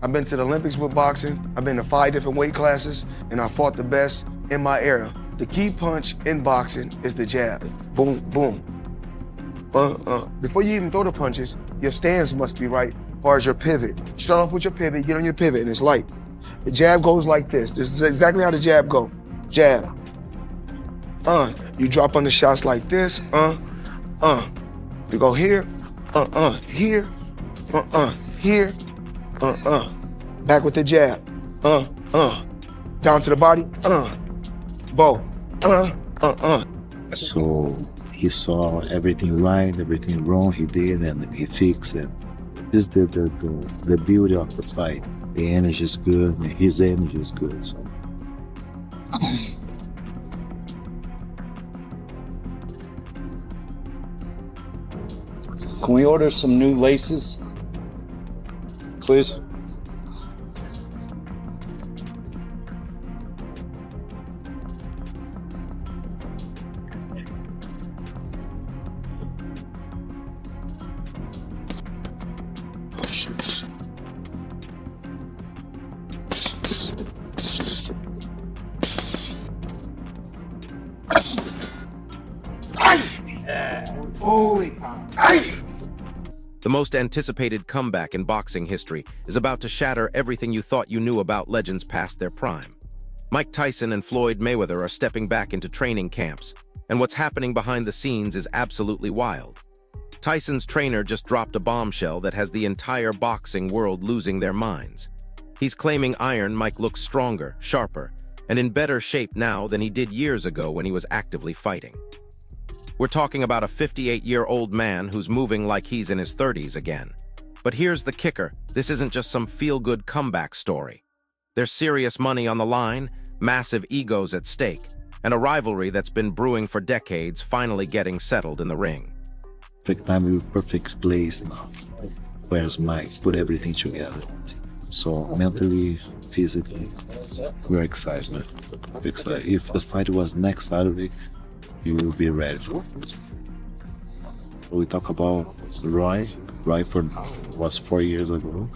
I've been to the Olympics with boxing. I've been to 5 different weight classes, and I fought the best in my era. The key punch in boxing is the jab. Boom, boom. Before you even throw the punches, your stance must be right as far as your pivot. You start off with your pivot, get on your pivot, and it's light. The jab goes like this. This is exactly how the jab go. Jab. You drop on the shots like this. You go here, here, here, back with the jab, down to the body, bow, So he saw everything right, everything wrong he did, and he fixed it. This is the beauty of the fight. The energy is good, and his energy is good. So. Can we order some new laces, please? The most anticipated comeback in boxing history is about to shatter everything you thought you knew about legends past their prime. Mike Tyson and Floyd Mayweather are stepping back into training camps, and what's happening behind the scenes is absolutely wild. Tyson's trainer just dropped a bombshell that has the entire boxing world losing their minds. He's claiming Iron Mike looks stronger, sharper, and in better shape now than he did years ago when he was actively fighting. We're talking about a 58-year-old man who's moving like he's in his 30s again. But here's the kicker, this isn't just some feel-good comeback story. There's serious money on the line, massive egos at stake, and a rivalry that's been brewing for decades finally getting settled in the ring. Perfect time, perfect place now. Where's Mike? Put everything together. So mentally, physically, we're excited, man. We're excited. If the fight was next Saturday, you will be ready for it. We talk about Roy was 4 years ago.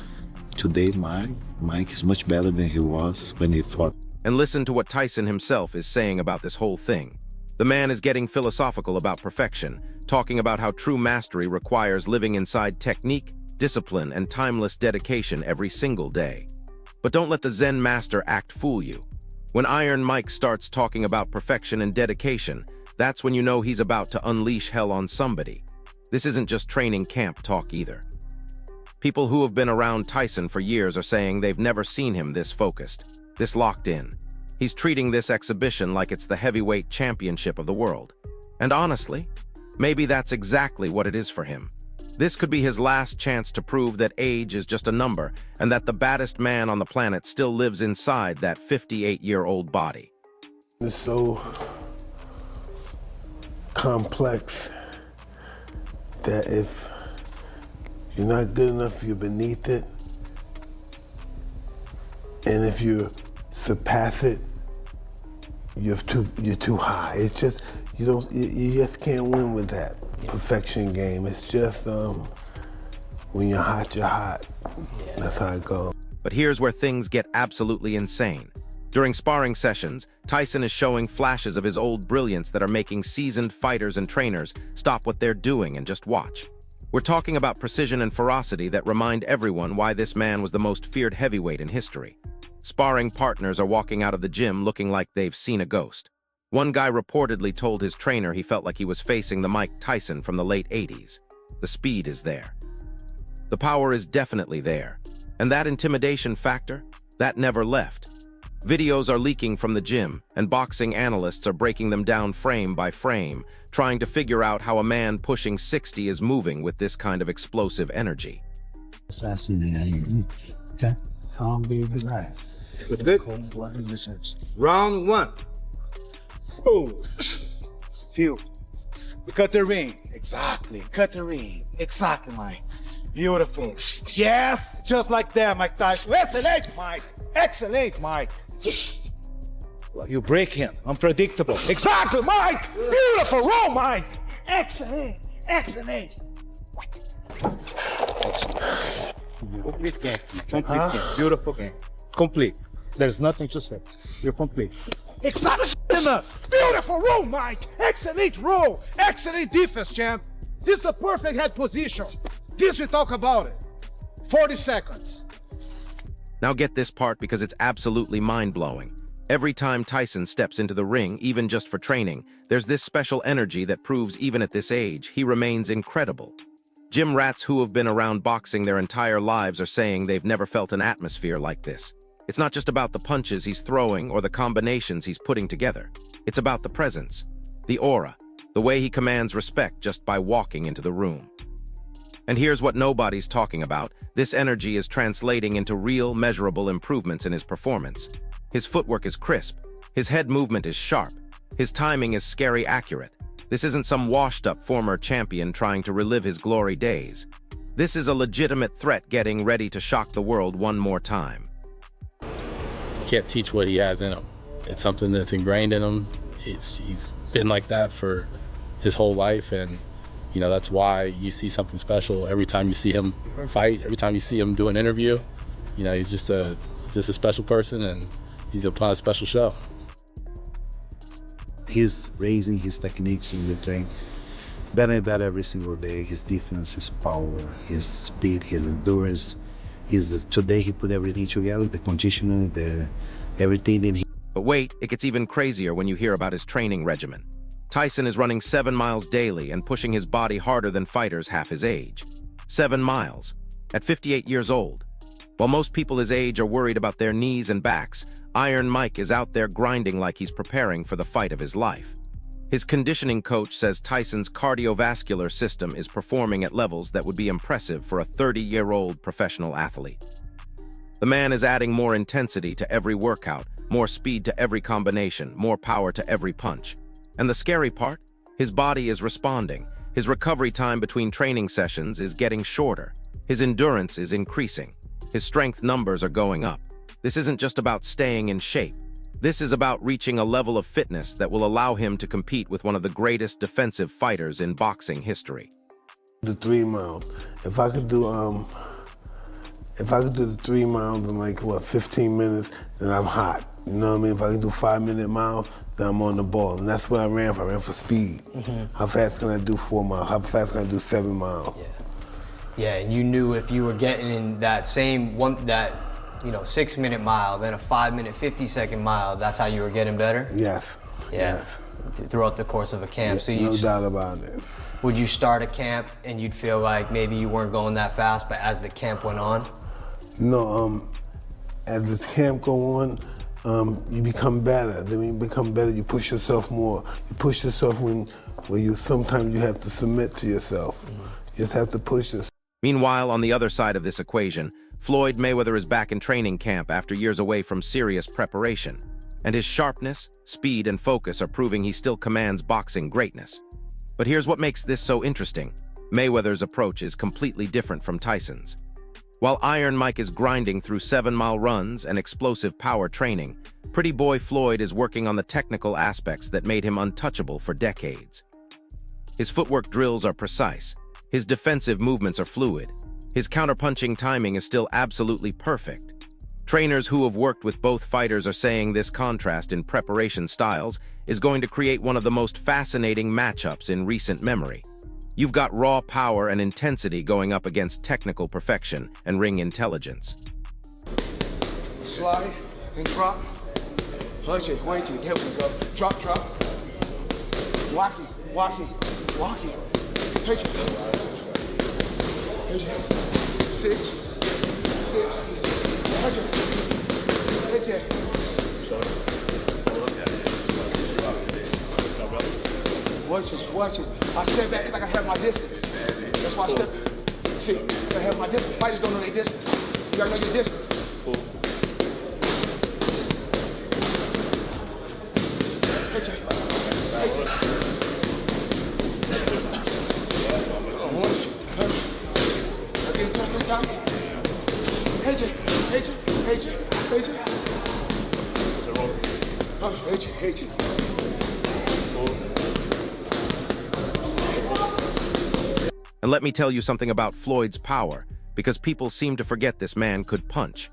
Today, Mike is much better than he was when he fought. And listen to what Tyson himself is saying about this whole thing. The man is getting philosophical about perfection, talking about how true mastery requires living inside technique, discipline, and timeless dedication every single day. But don't let the Zen master act fool you. When Iron Mike starts talking about perfection and dedication, that's when you know he's about to unleash hell on somebody. This isn't just training camp talk either. People who have been around Tyson for years are saying they've never seen him this focused, this locked in. He's treating this exhibition like it's the heavyweight championship of the world. And honestly, maybe that's exactly what it is for him. This could be his last chance to prove that age is just a number and that the baddest man on the planet still lives inside that 58-year-old body. It's so complex that if you're not good enough, you're beneath it. And if you surpass it, you're too high. It's just, you just can't win with that perfection game. It's just, when you're hot, you're hot. That's how it goes. But here's where things get absolutely insane. During sparring sessions, Tyson is showing flashes of his old brilliance that are making seasoned fighters and trainers stop what they're doing and just watch. We're talking about precision and ferocity that remind everyone why this man was the most feared heavyweight in history. Sparring partners are walking out of the gym looking like they've seen a ghost. One guy reportedly told his trainer he felt like he was facing the Mike Tyson from the late 80s. The speed is there. The power is definitely there. And that intimidation factor, that never left. Videos are leaking from the gym, and boxing analysts are breaking them down frame by frame, trying to figure out how a man pushing 60 is moving with this kind of explosive energy. Okay. Calm, be a good guy. Good. Round one. Oh, phew. We cut the ring. Exactly. Cut the ring. Exactly, Mike. Beautiful. Yes, just like that, Mike Tyson. Excellent, Mike. Excellent, Mike. Well, you break him. Unpredictable. Exactly, Mike. Beautiful. Roll, Mike. Excellent. Excellent. Complete game. Complete game. Beautiful game. Complete. There's nothing to say. You're complete. Excellent. Beautiful roll, Mike. Excellent roll. Excellent defense, champ. This is the perfect head position. This we talk about it. 40 seconds. Now get this part because it's absolutely mind-blowing. Every time Tyson steps into the ring, even just for training, there's this special energy that proves even at this age, he remains incredible. Gym rats who have been around boxing their entire lives are saying they've never felt an atmosphere like this. It's not just about the punches he's throwing or the combinations he's putting together. It's about the presence, the aura, the way he commands respect just by walking into the room. And here's what nobody's talking about. This energy is translating into real, measurable improvements in his performance. His footwork is crisp. His head movement is sharp. His timing is scary accurate. This isn't some washed-up former champion trying to relive his glory days. This is a legitimate threat getting ready to shock the world one more time. You can't teach what he has in him. It's something that's ingrained in him. He's been like that for his whole life, and you know that's why you see something special every time you see him fight, every time you see him do an interview. You know, he's just a special person, and he's putting on a special show. He's raising his techniques in the ring better and better every single day. His defense, his power, his speed, his endurance. Today he put everything together, the conditioning, everything in him. But wait, it gets even crazier when you hear about his training regimen. Tyson is running 7 miles daily and pushing his body harder than fighters half his age. 7 miles, at 58 years old. While most people his age are worried about their knees and backs, Iron Mike is out there grinding like he's preparing for the fight of his life. His conditioning coach says Tyson's cardiovascular system is performing at levels that would be impressive for a 30-year-old professional athlete. The man is adding more intensity to every workout, more speed to every combination, more power to every punch. And the scary part? His body is responding. His recovery time between training sessions is getting shorter. His endurance is increasing. His strength numbers are going up. This isn't just about staying in shape. This is about reaching a level of fitness that will allow him to compete with one of the greatest defensive fighters in boxing history. The 3 miles. If I could do the 3 miles in like, 15 minutes, then I'm hot. You know what I mean? If I can do 5-minute miles, then I'm on the ball. And that's what I ran for. I ran for speed. How fast can I do 4 miles? How fast can I do 7 miles? Yeah, and you knew if you were getting in that same 6-minute mile, then a 5-minute, 50-second mile, that's how you were getting better? Yes. Yeah. Yes. Throughout the course of a camp. Yeah, so no doubt about it. Would you start a camp and you'd feel like maybe you weren't going that fast, but as the camp went on? No, as the camp go on, you become better. Then when you become better, you push yourself more. You push yourself when sometimes you have to submit to yourself. You just have to push yourself. Meanwhile, on the other side of this equation, Floyd Mayweather is back in training camp after years away from serious preparation. And his sharpness, speed, and focus are proving he still commands boxing greatness. But here's what makes this so interesting. Mayweather's approach is completely different from Tyson's. While Iron Mike is grinding through 7-mile runs and explosive power training, Pretty Boy Floyd is working on the technical aspects that made him untouchable for decades. His footwork drills are precise. His defensive movements are fluid. His counterpunching timing is still absolutely perfect. Trainers who have worked with both fighters are saying this contrast in preparation styles is going to create one of the most fascinating matchups in recent memory. You've got raw power and intensity going up against technical perfection and ring intelligence. Slide and drop. Punch it, point it. Here we go. Drop, drop. Walk it. Pitch it. 6. Punch it. Pitch it. Watch it. I step back like I have my distance. That's why I step. See, I have my distance. Fighters don't know their distance. You gotta know your distance. Pitch it. And let me tell you something about Floyd's power. because people seem to forget this man could punch.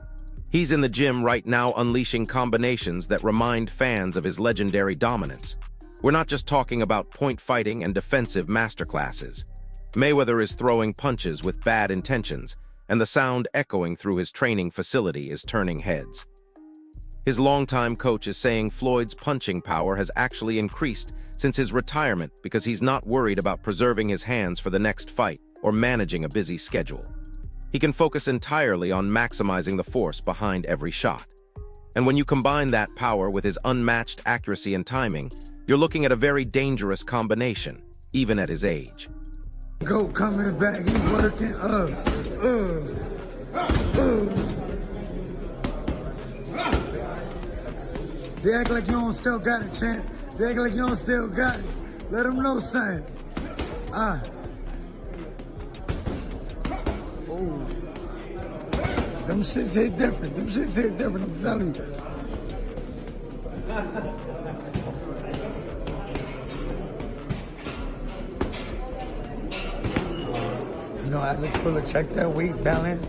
He's in the gym right now unleashing combinations that remind fans of his legendary dominance. We're not just talking about point fighting and defensive masterclasses. Mayweather is throwing punches with bad intentions, and the sound echoing through his training facility is turning heads. His longtime coach is saying Floyd's punching power has actually increased since his retirement because he's not worried about preserving his hands for the next fight or managing a busy schedule. He can focus entirely on maximizing the force behind every shot. And when you combine that power with his unmatched accuracy and timing, you're looking at a very dangerous combination, even at his age. Go coming back, he's working They act like you don't still got it, champ. They act like you don't still got it. Let them know, son. Oh. Them shits hit different. Them shits hit different, I'm telling you. You know, Alex Fuller, check that weight balance.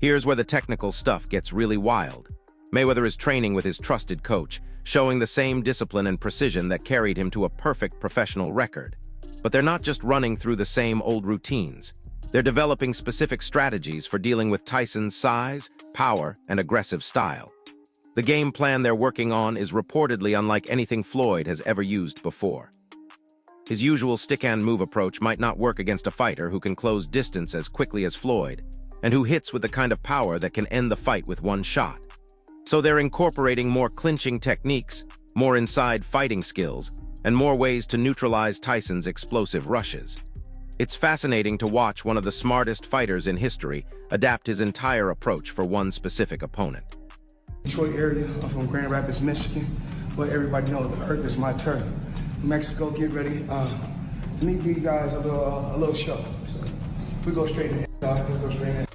Here's where the technical stuff gets really wild. Mayweather is training with his trusted coach, showing the same discipline and precision that carried him to a perfect professional record. But they're not just running through the same old routines. They're developing specific strategies for dealing with Tyson's size, power, and aggressive style. The game plan they're working on is reportedly unlike anything Floyd has ever used before. His usual stick-and-move approach might not work against a fighter who can close distance as quickly as Floyd, and who hits with the kind of power that can end the fight with one shot. So they're incorporating more clinching techniques, more inside fighting skills, and more ways to neutralize Tyson's explosive rushes. It's fascinating to watch one of the smartest fighters in history adapt his entire approach for one specific opponent. Detroit area, I'm from Grand Rapids, Michigan, but everybody knows the earth is my turf. Mexico, get ready. Let me give you guys a little show. So we go straight in. Let's go straight in.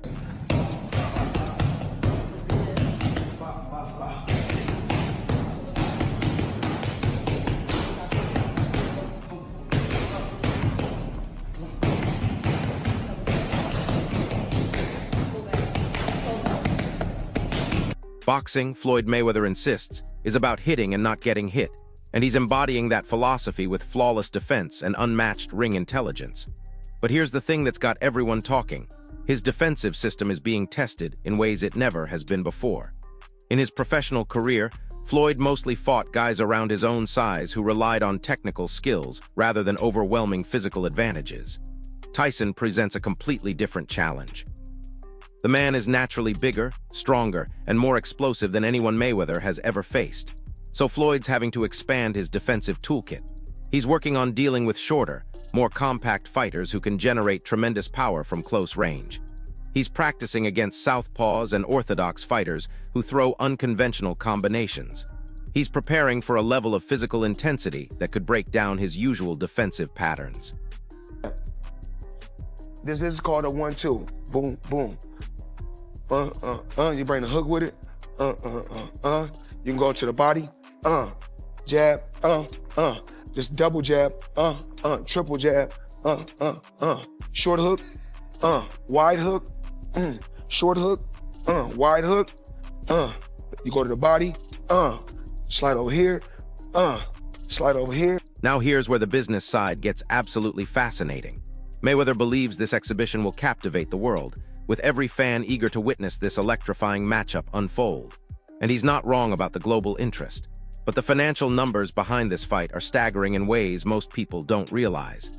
Boxing, Floyd Mayweather insists, is about hitting and not getting hit, and he's embodying that philosophy with flawless defense and unmatched ring intelligence. But here's the thing that's got everyone talking. His defensive system is being tested in ways it never has been before. In his professional career, Floyd mostly fought guys around his own size who relied on technical skills rather than overwhelming physical advantages. Tyson presents a completely different challenge. The man is naturally bigger, stronger, and more explosive than anyone Mayweather has ever faced. So Floyd's having to expand his defensive toolkit. He's working on dealing with shorter, more compact fighters who can generate tremendous power from close range. He's practicing against southpaws and orthodox fighters who throw unconventional combinations. He's preparing for a level of physical intensity that could break down his usual defensive patterns. This is called a 1-2. Boom, boom. You bring the hook with it. You can go to the body. Jab. Just double jab. Triple jab. Short hook. Wide hook. Short hook. Wide hook. You go to the body. Slide over here. Slide over here. Now here's where the business side gets absolutely fascinating. Mayweather believes this exhibition will captivate the world, with every fan eager to witness this electrifying matchup unfold. And he's not wrong about the global interest. But the financial numbers behind this fight are staggering in ways most people don't realize.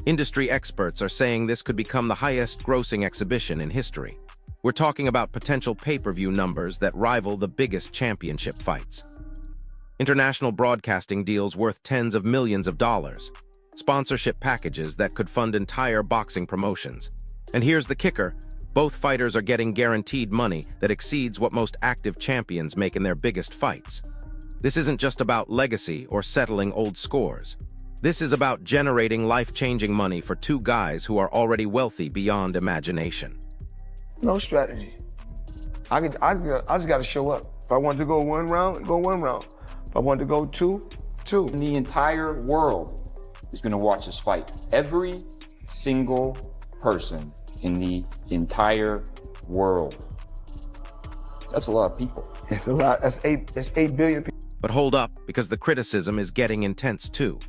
Industry experts are saying this could become the highest-grossing exhibition in history. We're talking about potential pay-per-view numbers that rival the biggest championship fights. International broadcasting deals worth tens of millions of dollars. Sponsorship packages that could fund entire boxing promotions. And here's the kicker. Both fighters are getting guaranteed money that exceeds what most active champions make in their biggest fights. This isn't just about legacy or settling old scores. This is about generating life-changing money for two guys who are already wealthy beyond imagination. No strategy. I just got to show up. If I want to go one round, go one round. If I want to go two. The entire world is going to watch this fight. Every single person in the entire world. That's a lot of people. It's a lot. That's 8 billion people. But hold up, because the criticism is getting intense too.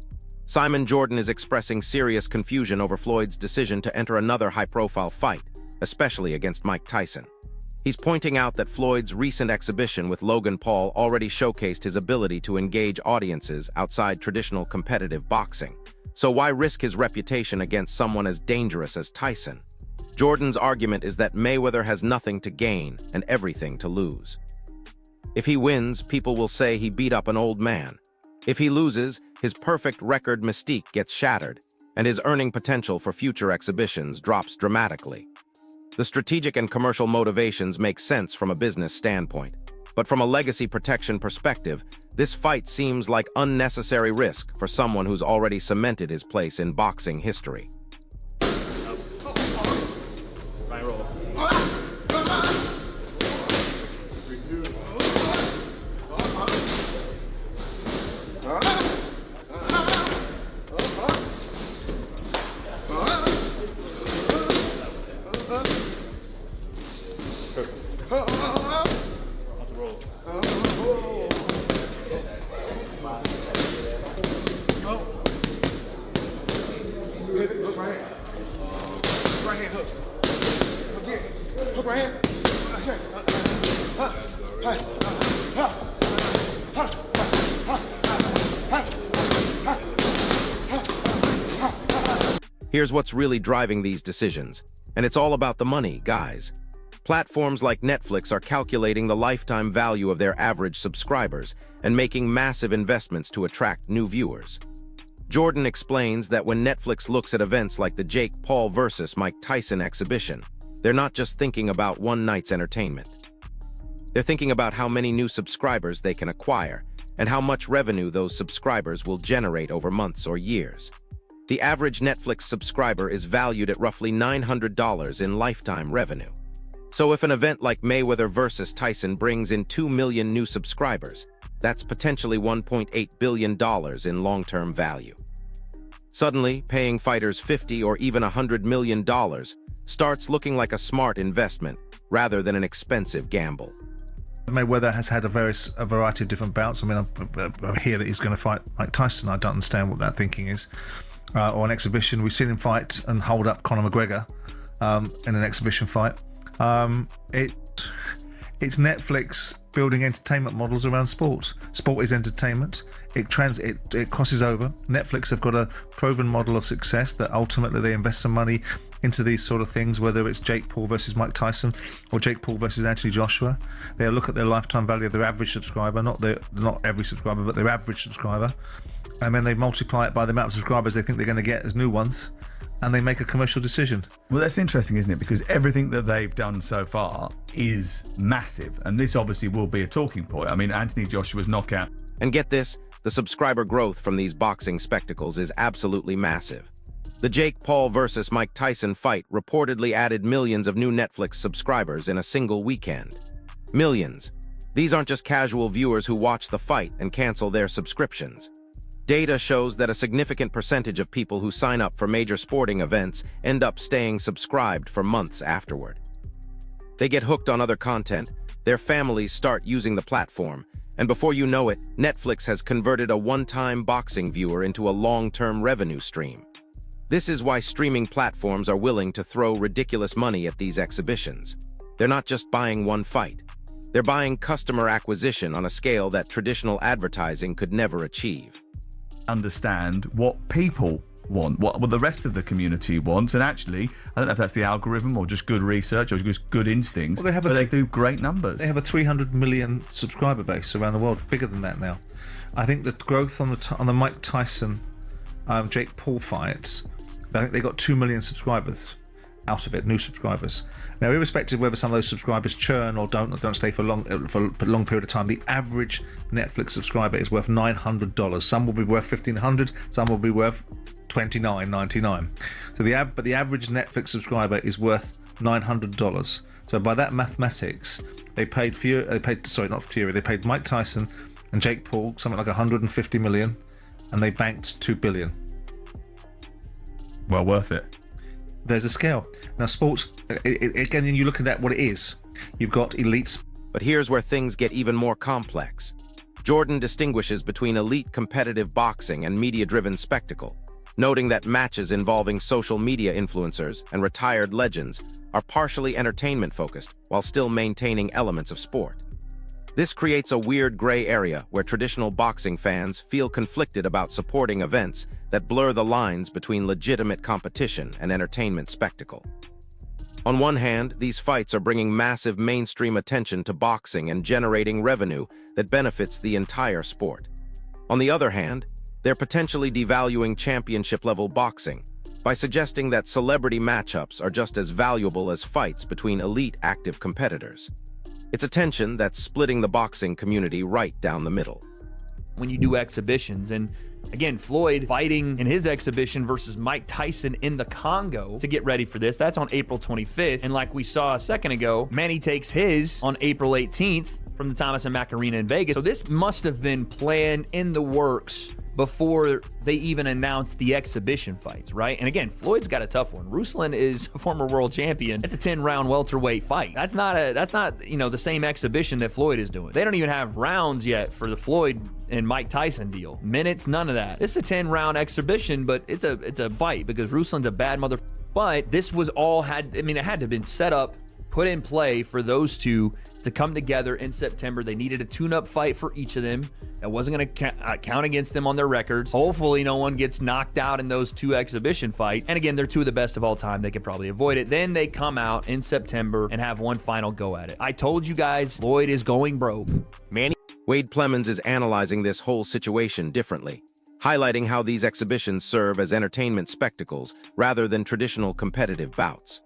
Simon Jordan is expressing serious confusion over Floyd's decision to enter another high-profile fight, especially against Mike Tyson. He's pointing out that Floyd's recent exhibition with Logan Paul already showcased his ability to engage audiences outside traditional competitive boxing. So why risk his reputation against someone as dangerous as Tyson? Jordan's argument is that Mayweather has nothing to gain and everything to lose. If he wins, people will say he beat up an old man. If he loses, his perfect record mystique gets shattered, and his earning potential for future exhibitions drops dramatically. The strategic and commercial motivations make sense from a business standpoint, but from a legacy protection perspective, this fight seems like unnecessary risk for someone who's already cemented his place in boxing history. Right hand hook. Again. Hook right hand. Here's what's really driving these decisions, and it's all about the money, guys. Platforms like Netflix are calculating the lifetime value of their average subscribers and making massive investments to attract new viewers. Jordan explains that when Netflix looks at events like the Jake Paul versus Mike Tyson exhibition, they're not just thinking about one night's entertainment. They're thinking about how many new subscribers they can acquire and how much revenue those subscribers will generate over months or years. The average Netflix subscriber is valued at roughly $900 in lifetime revenue. So if an event like Mayweather versus Tyson brings in 2 million new subscribers, that's potentially $1.8 billion in long-term value. Suddenly, paying fighters $50 or even $100 million starts looking like a smart investment rather than an expensive gamble. Mayweather has had a variety of different bouts. I mean, I hear that he's going to fight Mike Tyson. I don't understand what that thinking is. Or an exhibition. We've seen him fight and hold up Conor McGregor in an exhibition fight. It's Netflix building entertainment models around sport. Sport is entertainment. It crosses over. Netflix have got a proven model of success that ultimately they invest some money into these sort of things, whether it's Jake Paul versus Mike Tyson or Jake Paul versus Anthony Joshua. They'll look at their lifetime value of their average subscriber, not every subscriber, but their average subscriber, and then they multiply it by the amount of subscribers they think they're going to get as new ones, and they make a commercial decision. Well, that's interesting, isn't it? Because everything that they've done so far is massive, and this obviously will be a talking point. I mean, Anthony Joshua's knockout. And get this, the subscriber growth from these boxing spectacles is absolutely massive. The Jake Paul versus Mike Tyson fight reportedly added millions of new Netflix subscribers in a single weekend. Millions. These aren't just casual viewers who watch the fight and cancel their subscriptions. Data shows that a significant percentage of people who sign up for major sporting events end up staying subscribed for months afterward. They get hooked on other content, their families start using the platform, and before you know it, Netflix has converted a one-time boxing viewer into a long-term revenue stream. This is why streaming platforms are willing to throw ridiculous money at these exhibitions. They're not just buying one fight. They're buying customer acquisition on a scale that traditional advertising could never achieve. Understand what people want, what the rest of the community wants, and actually, I don't know if that's the algorithm or just good research or just good instincts, well, they do great numbers. They have a 300 million subscriber base around the world, bigger than that now. I think the growth on the Mike Tyson, Jake Paul fights, I think they got 2 million subscribers out of it, new subscribers. Now, irrespective of whether some of those subscribers churn or don't stay for a long period of time, the average Netflix subscriber is worth $900. Some will be worth $1,500, some will be worth $29.99. So the average Netflix subscriber is worth $900. So by that mathematics, they paid Mike Tyson and Jake Paul something like 150 million, and they banked $2 billion. Well worth it. There's a scale. Now, sports, again, you look at what it is. You've got elites. But here's where things get even more complex. Jordan distinguishes between elite competitive boxing and media-driven spectacle, noting that matches involving social media influencers and retired legends are partially entertainment-focused while still maintaining elements of sport. This creates a weird gray area where traditional boxing fans feel conflicted about supporting events that blur the lines between legitimate competition and entertainment spectacle. On one hand, these fights are bringing massive mainstream attention to boxing and generating revenue that benefits the entire sport. On the other hand, they're potentially devaluing championship-level boxing by suggesting that celebrity matchups are just as valuable as fights between elite active competitors. It's a tension that's splitting the boxing community right down the middle. When you do exhibitions, and again, Floyd fighting in his exhibition versus Mike Tyson in the Congo to get ready for this, that's on April 25th. And like we saw a second ago, Manny takes his on April 18th from the Thomas & Mack Arena in Vegas. So this must have been planned in the works before they even announced the exhibition fights, right? And again, Floyd's got a tough one. Ruslan is a former world champion. It's a 10-round welterweight fight. That's not the same exhibition that Floyd is doing. They don't even have rounds yet for the Floyd and Mike Tyson deal. Minutes, none of that. This is a 10-round exhibition, but it's a fight because Ruslan's a bad mother. But this was all it had to have been set up, put in play for those two to come together in September. They needed a tune-up fight for each of them. That wasn't going to count against them on their records. Hopefully no one gets knocked out in those two exhibition fights. And again, they're two of the best of all time. They could probably avoid it. Then they come out in September and have one final go at it. I told you guys, Floyd is going broke. Wade Plemons is analyzing this whole situation differently, highlighting how these exhibitions serve as entertainment spectacles rather than traditional competitive bouts.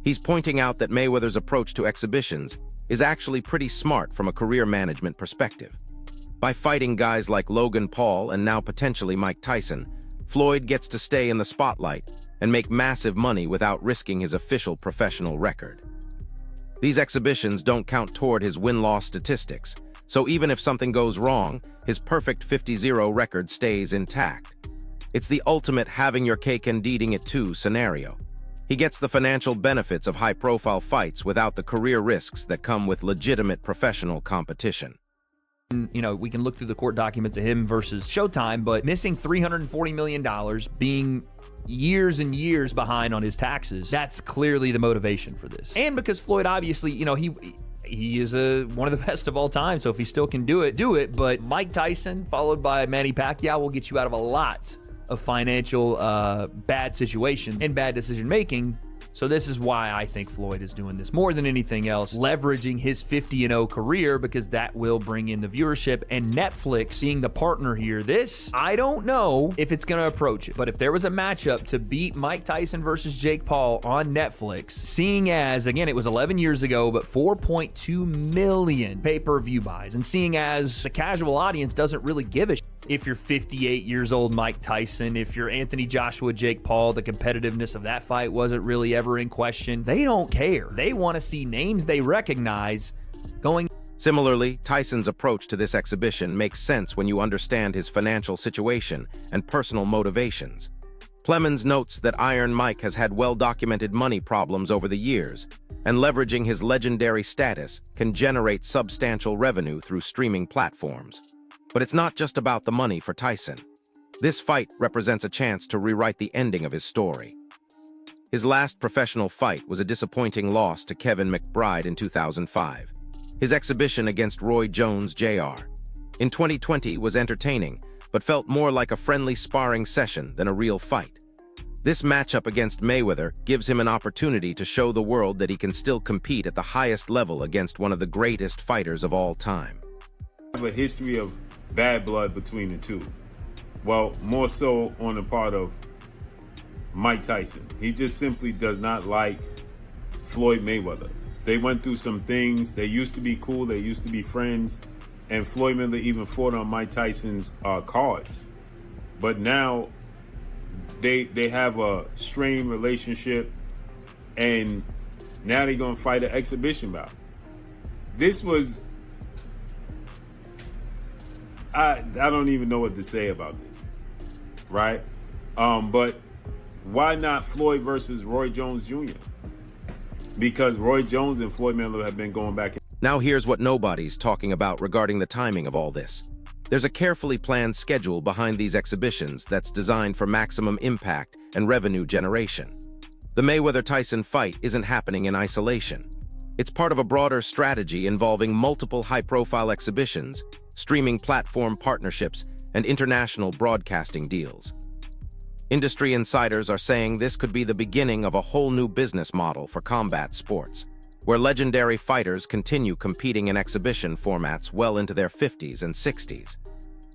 He's pointing out that Mayweather's approach to exhibitions is actually pretty smart from a career management perspective. By fighting guys like Logan Paul and now potentially Mike Tyson, Floyd gets to stay in the spotlight and make massive money without risking his official professional record. These exhibitions don't count toward his win-loss statistics, so even if something goes wrong, his perfect 50-0 record stays intact. It's the ultimate having your cake and eating it too scenario. He gets the financial benefits of high-profile fights without the career risks that come with legitimate professional competition. You know, we can look through the court documents of him versus Showtime, but missing $340 million, being years and years behind on his taxes, that's clearly the motivation for this. And because Floyd, obviously, you know, he is one of the best of all time, so if he still can do it. But Mike Tyson, followed by Manny Pacquiao, will get you out of a lot of financial bad situations and bad decision making. So this is why I think Floyd is doing this more than anything else, leveraging his 50-0 career, because that will bring in the viewership, and Netflix being the partner here. This, I don't know if it's going to approach it, but if there was a matchup to beat Mike Tyson versus Jake Paul on Netflix, seeing as, again, it was 11 years ago, but 4.2 million pay-per-view buys, and seeing as the casual audience doesn't really give a shit if you're 58 years old Mike Tyson, if you're Anthony Joshua, Jake Paul, the competitiveness of that fight wasn't really ever in question. They don't care. They want to see names they recognize going. Similarly, Tyson's approach to this exhibition makes sense when you understand his financial situation and personal motivations. Plemons notes that Iron Mike has had well-documented money problems over the years, and leveraging his legendary status can generate substantial revenue through streaming platforms. But it's not just about the money for Tyson. This fight represents a chance to rewrite the ending of his story. His last professional fight was a disappointing loss to Kevin McBride in 2005. His exhibition against Roy Jones Jr. in 2020 was entertaining, but felt more like a friendly sparring session than a real fight. This matchup against Mayweather gives him an opportunity to show the world that he can still compete at the highest level against one of the greatest fighters of all time. I have a history of bad blood between the two. Well, more so on the part of Mike Tyson. He just simply does not like Floyd Mayweather. They went through some things. They used to be cool. They used to be friends. And Floyd Mayweather even fought on Mike Tyson's cards. But now they have a strained relationship, and now they're going to fight an exhibition bout. This was... I don't even know what to say about this, right? But why not Floyd versus Roy Jones Jr.? Because Roy Jones and Floyd Mayweather have been going back. Now here's what nobody's talking about regarding the timing of all this. There's a carefully planned schedule behind these exhibitions that's designed for maximum impact and revenue generation. The Mayweather-Tyson fight isn't happening in isolation. It's part of a broader strategy involving multiple high-profile exhibitions, streaming platform partnerships, and international broadcasting deals. Industry insiders are saying this could be the beginning of a whole new business model for combat sports, where legendary fighters continue competing in exhibition formats well into their 50s and 60s.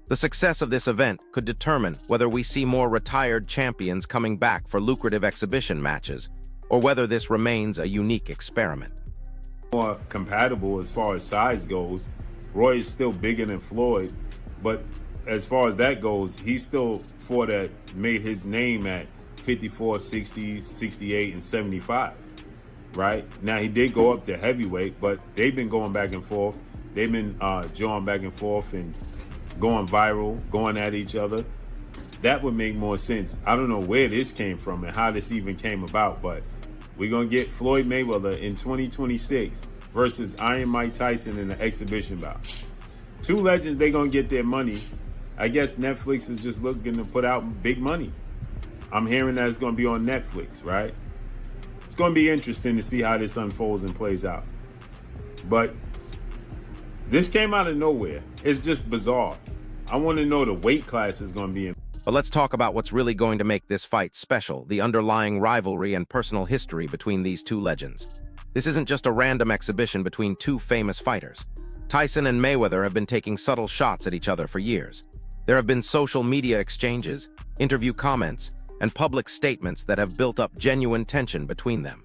The success of this event could determine whether we see more retired champions coming back for lucrative exhibition matches, or whether this remains a unique experiment. More compatible as far as size goes. Roy is still bigger than Floyd, but as far as that goes, he's still fought that made his name at 54, 60, 68, and 75. Right? Now, he did go up to heavyweight, but they've been going back and forth. They've been jawing back and forth and going viral, going at each other. That would make more sense. I don't know where this came from and how this even came about, but we're going to get Floyd Mayweather in 2026 versus Iron Mike Tyson in the exhibition bout. Two legends, they're going to get their money. I guess Netflix is just looking to put out big money. I'm hearing that it's going to be on Netflix, right? It's going to be interesting to see how this unfolds and plays out. But this came out of nowhere. It's just bizarre. I want to know the weight class is going to be in. But let's talk about what's really going to make this fight special, the underlying rivalry and personal history between these two legends. This isn't just a random exhibition between two famous fighters. Tyson and Mayweather have been taking subtle shots at each other for years. There have been social media exchanges, interview comments, and public statements that have built up genuine tension between them.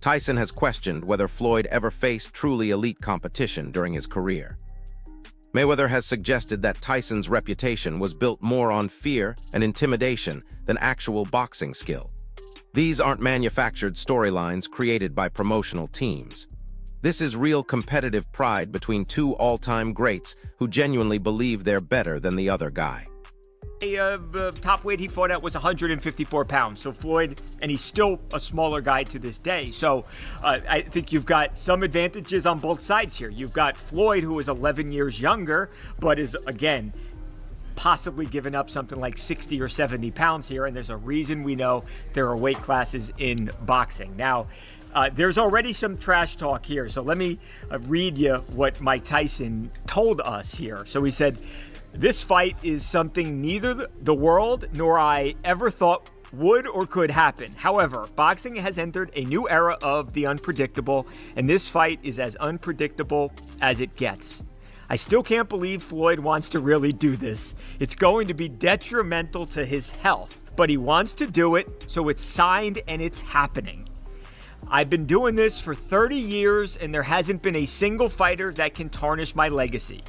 Tyson has questioned whether Floyd ever faced truly elite competition during his career. Mayweather has suggested that Tyson's reputation was built more on fear and intimidation than actual boxing skill. These aren't manufactured storylines created by promotional teams. This is real competitive pride between two all-time greats who genuinely believe they're better than the other guy. Top weight he fought at was 154 pounds. So Floyd, and he's still a smaller guy to this day. So I think you've got some advantages on both sides here. You've got Floyd, who is 11 years younger, but is, again, possibly given up something like 60 or 70 pounds here. And there's a reason we know there are weight classes in boxing. Now, there's already some trash talk here. So let me read you what Mike Tyson told us here. So he said, "This fight is something neither the world nor I ever thought would or could happen. However, boxing has entered a new era of the unpredictable, and this fight is as unpredictable as it gets. I still can't believe Floyd wants to really do this. It's going to be detrimental to his health, but he wants to do it, so it's signed and it's happening. I've been doing this for 30 years, and there hasn't been a single fighter that can tarnish my legacy."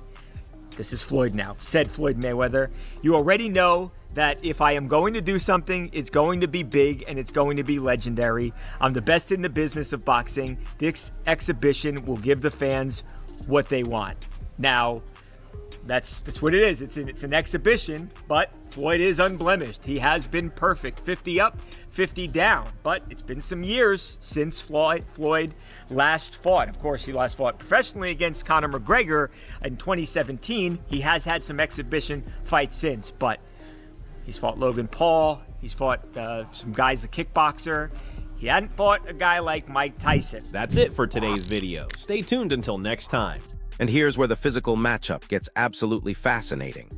This is Floyd now, said Floyd Mayweather. "You already know that if I am going to do something, it's going to be big and it's going to be legendary. I'm the best in the business of boxing. This exhibition will give the fans what they want." Now, that's what it is. It's an exhibition, but Floyd is unblemished. He has been perfect. 50 up, 50 down. But it's been some years since Floyd last fought. Of course, he last fought professionally against Conor McGregor in 2017. He has had some exhibition fights since, but he's fought Logan Paul. He's fought some guys, a kickboxer. He hadn't fought a guy like Mike Tyson. That's it for today's video. Stay tuned until next time. And here's where the physical matchup gets absolutely fascinating.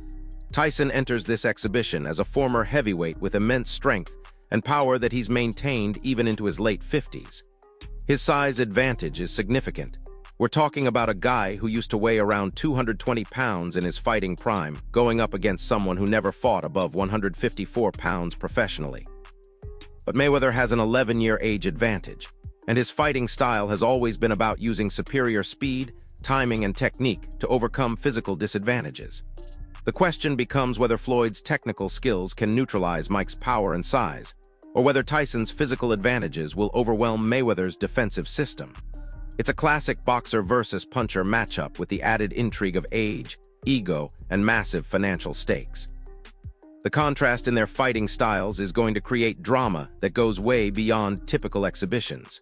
Tyson enters this exhibition as a former heavyweight with immense strength and power that he's maintained even into his late 50s. His size advantage is significant. We're talking about a guy who used to weigh around 220 pounds in his fighting prime, going up against someone who never fought above 154 pounds professionally. But Mayweather has an 11-year age advantage, and his fighting style has always been about using superior speed, timing, and technique to overcome physical disadvantages. The question becomes whether Floyd's technical skills can neutralize Mike's power and size, or whether Tyson's physical advantages will overwhelm Mayweather's defensive system. It's a classic boxer versus puncher matchup with the added intrigue of age, ego, and massive financial stakes. The contrast in their fighting styles is going to create drama that goes way beyond typical exhibitions.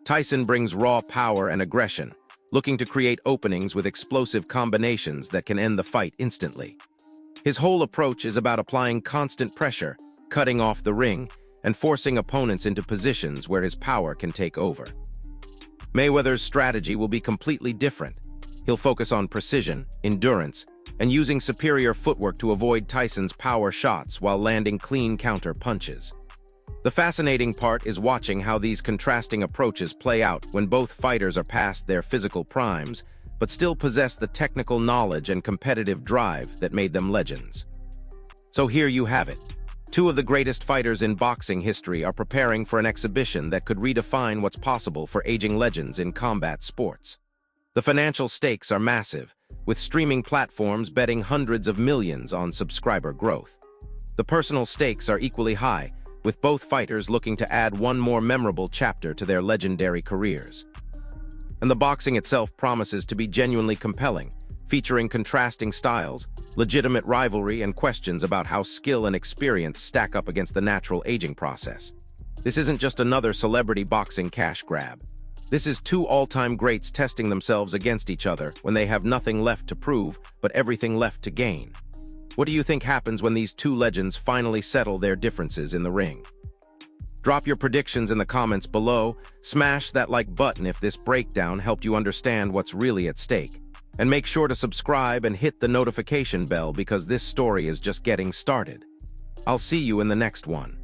Tyson brings raw power and aggression, looking to create openings with explosive combinations that can end the fight instantly. His whole approach is about applying constant pressure, cutting off the ring, and forcing opponents into positions where his power can take over. Mayweather's strategy will be completely different. He'll focus on precision, endurance, and using superior footwork to avoid Tyson's power shots while landing clean counter punches. The fascinating part is watching how these contrasting approaches play out when both fighters are past their physical primes, but still possess the technical knowledge and competitive drive that made them legends. So here you have it. Two of the greatest fighters in boxing history are preparing for an exhibition that could redefine what's possible for aging legends in combat sports. The financial stakes are massive, with streaming platforms betting hundreds of millions on subscriber growth. The personal stakes are equally high, with both fighters looking to add one more memorable chapter to their legendary careers. And the boxing itself promises to be genuinely compelling, featuring contrasting styles, legitimate rivalry, and questions about how skill and experience stack up against the natural aging process. This isn't just another celebrity boxing cash grab. This is two all-time greats testing themselves against each other when they have nothing left to prove, but everything left to gain. What do you think happens when these two legends finally settle their differences in the ring? Drop your predictions in the comments below, smash that like button if this breakdown helped you understand what's really at stake, and make sure to subscribe and hit the notification bell because this story is just getting started. I'll see you in the next one.